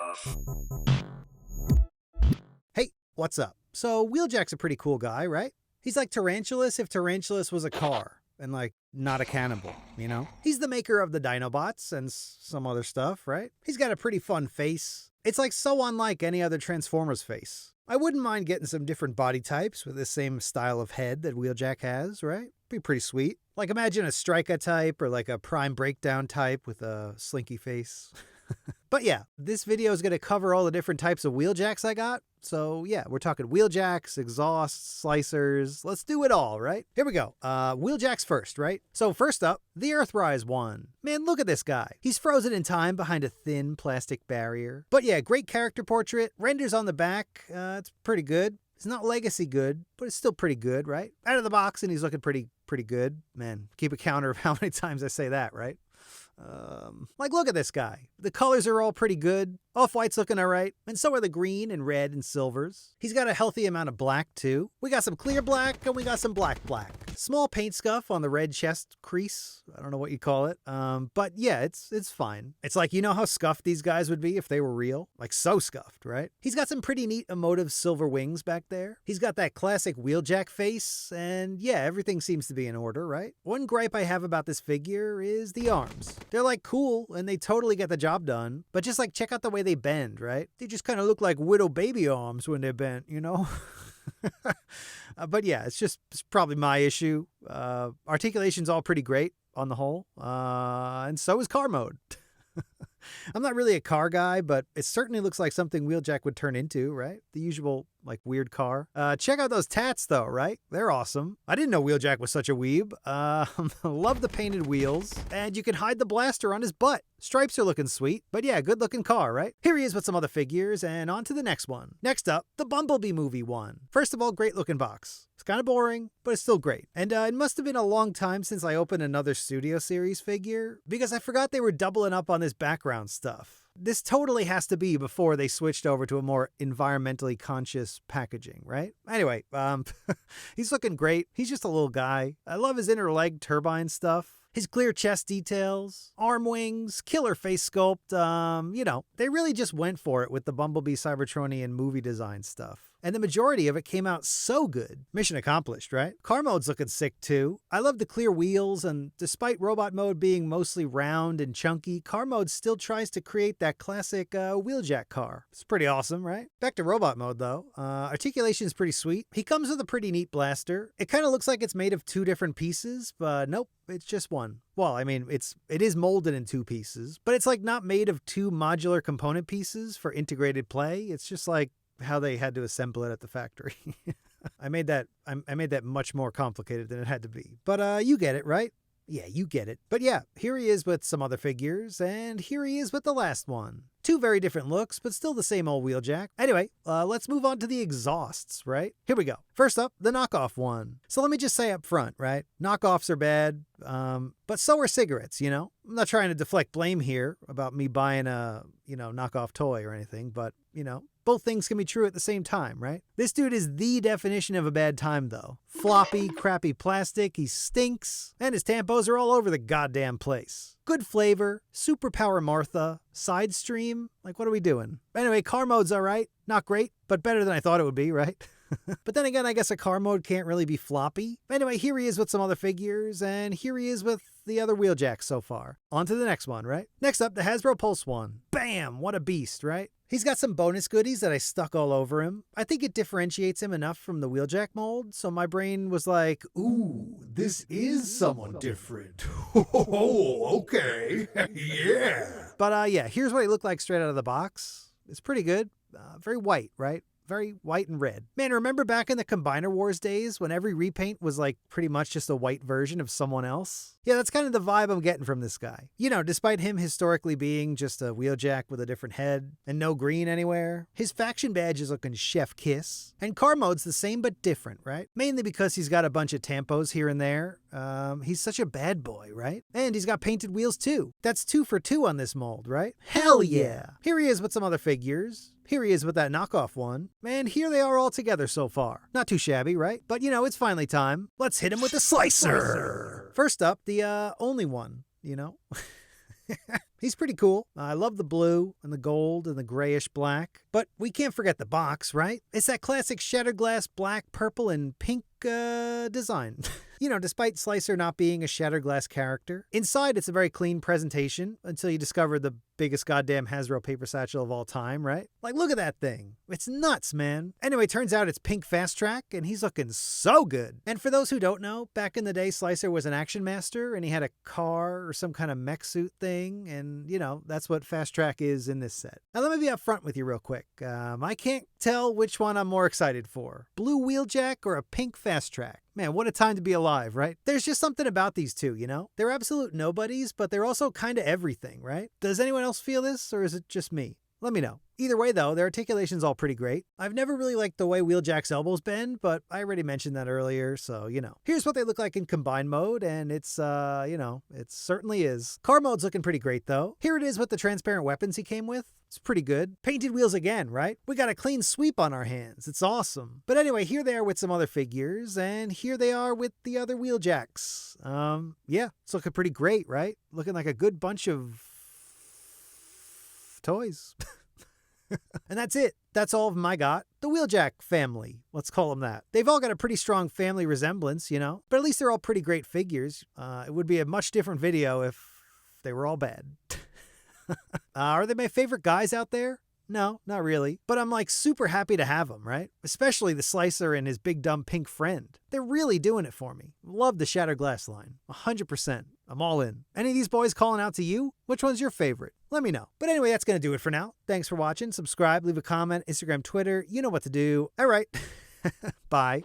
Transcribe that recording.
Nistuff. Hey, what's up? So Wheeljack's a pretty cool guy, right? He's like Tarantulas if Tarantulas was a car and like not a cannibal, you know? He's the maker of the Dinobots and some other stuff, right? He's got a pretty fun face. It's like so unlike any other Transformers face. I wouldn't mind getting some different body types with the same style of head that Wheeljack has, right? Be pretty sweet. Like imagine a Striker type or like a Prime Breakdown type with a slinky face. But yeah, this video is going to cover all the different types of Wheeljacks I got. So yeah, we're talking Wheeljacks, exhausts, slicers. Let's do it all, right? Here we go. Wheeljacks first, right? So first up, the Earthrise one. Man, look at this guy. He's frozen in time behind a thin plastic barrier. But yeah, great character portrait. Renders on the back. It's pretty good. It's not legacy good, but it's still pretty good, right? Out of the box, and he's looking pretty good. Man, keep a counter of how many times I say that, right? Like, look at this guy. The colors are all pretty good. Off-White's looking all right, and so are the green and red and silvers. He's got a healthy amount of black, too. We got some clear black, and we got some black. Small paint scuff on the red chest crease. I don't know what you call it. But yeah, it's fine. It's like, you know how scuffed these guys would be if they were real? Like, so scuffed, right? He's got some pretty neat emotive silver wings back there. He's got that classic Wheeljack face, and yeah, everything seems to be in order, right? One gripe I have about this figure is the arms. They're like cool, and they totally get the job done, but just like check out the way they bend, right? They just kind of look like widow baby arms when they're bent, you know? But yeah, it's probably my issue. Articulation's all pretty great on the whole, and so is car mode. I'm not really a car guy, but it certainly looks like something Wheeljack would turn into, right? The usual, like, weird car. Check out those tats, though, right? They're awesome. I didn't know Wheeljack was such a weeb. Love the painted wheels. And you can hide the blaster on his butt. Stripes are looking sweet, but yeah, good looking car, right? Here he is with some other figures, and on to the next one. Next up, the Bumblebee movie one. First of all, great looking box. It's kind of boring, but it's still great. And it must have been a long time since I opened another Studio Series figure, because I forgot they were doubling up on this background stuff. This totally has to be before they switched over to a more environmentally conscious packaging, right? Anyway, he's looking great. He's just a little guy. I love his inner leg turbine stuff. His clear chest details, arm wings, killer face sculpt, you know, they really just went for it with the Bumblebee Cybertronian movie design stuff. And the majority of it came out so good. Mission accomplished, right? Car mode's looking sick too. I love the clear wheels, and despite robot mode being mostly round and chunky, car mode still tries to create that classic Wheeljack car. It's pretty awesome, right? Back to robot mode though. Articulation's pretty sweet. He comes with a pretty neat blaster. It kind of looks like it's made of two different pieces, but nope, it's just one. Well, I mean, it is molded in two pieces, but it's like not made of two modular component pieces for integrated play. It's just like how they had to assemble it at the factory. I made that much more complicated than it had to be. But you get it, right? Yeah, you get it. But yeah, here he is with some other figures, and here he is with the last one. Two very different looks, but still the same old Wheeljack. Anyway, let's move on to the exhausts, right? Here we go. First up, the knockoff one. So let me just say up front, right? Knockoffs are bad, but so are cigarettes, you know? I'm not trying to deflect blame here about me buying a, knockoff toy or anything, but, both things can be true at the same time, right? This dude is the definition of a bad time, though. Floppy, crappy plastic, he stinks, and his tampos are all over the goddamn place. Good flavor, superpower Martha, side stream, like what are we doing? Anyway, car mode's alright, not great, but better than I thought it would be, right? But then again, I guess a car mode can't really be floppy. Anyway, here he is with some other figures, and here he is with the other Wheeljacks so far. On to the next one, right? Next up, the Hasbro Pulse one. Bam! What a beast, right? He's got some bonus goodies that I stuck all over him. I think it differentiates him enough from the Wheeljack mold, so my brain was like, ooh, this is someone different. Oh, okay. Yeah. But yeah, here's what he looked like straight out of the box. It's pretty good. Very white, right? Very white and red. Man, remember back in the Combiner Wars days when every repaint was like pretty much just a white version of someone else? Yeah, that's kind of the vibe I'm getting from this guy. Despite him historically being just a Wheeljack with a different head and no green anywhere, his faction badge is looking chef kiss. And car mode's the same but different, right? Mainly because he's got a bunch of tampos here and there. He's such a bad boy, right? And he's got painted wheels too. That's 2 for 2 on this mold, right? Hell yeah! Here he is with some other figures. Here he is with that knockoff one. And here they are all together so far. Not too shabby, right? But it's finally time. Let's hit him with the slicer! First up, the only one, He's pretty cool. I love the blue and the gold and the grayish black. But we can't forget the box, right? It's that classic shattered glass black, purple, and pink design. You know, despite Slicer not being a shattered glass character, inside it's a very clean presentation until you discover the biggest goddamn Hasbro paper satchel of all time, right? Like, look at that thing. It's nuts, man. Anyway, turns out it's pink Fast Track, and he's looking so good. And for those who don't know, back in the day, Slicer was an action master, and he had a car or some kind of mech suit thing, and, you know, that's what Fast Track is in this set. Now, let me be upfront with you real quick. I can't tell which one I'm more excited for. Blue Wheeljack or a pink Fast Track? Man, what a time to be alive, right? There's just something about these two, you know? They're absolute nobodies, but they're also kind of everything, right? Does anyone else feel this, or is it just me? Let me know. Either way, though, their articulation's all pretty great. I've never really liked the way Wheeljack's elbows bend, but I already mentioned that earlier, so, you know. Here's what they look like in combined mode, and it's, you know, it certainly is. Car mode's looking pretty great, though. Here it is with the transparent weapons he came with. It's pretty good. Painted wheels again, right? We got a clean sweep on our hands. It's awesome. But anyway, here they are with some other figures, and here they are with the other Wheeljacks. Yeah, it's looking pretty great, right? Looking like a good bunch of toys. And that's it. That's all of them I got. The Wheeljack family. Let's call them that. They've all got a pretty strong family resemblance, you know? But at least they're all pretty great figures. It would be a much different video if they were all bad. Are they my favorite guys out there? No, not really. But I'm like super happy to have them, right? Especially the Slicer and his big dumb pink friend. They're really doing it for me. Love the Shattered Glass line. 100%. I'm all in. Any of these boys calling out to you? Which one's your favorite? Let me know. But anyway, that's going to do it for now. Thanks for watching. Subscribe, leave a comment, Instagram, Twitter. You know what to do. All right. Bye.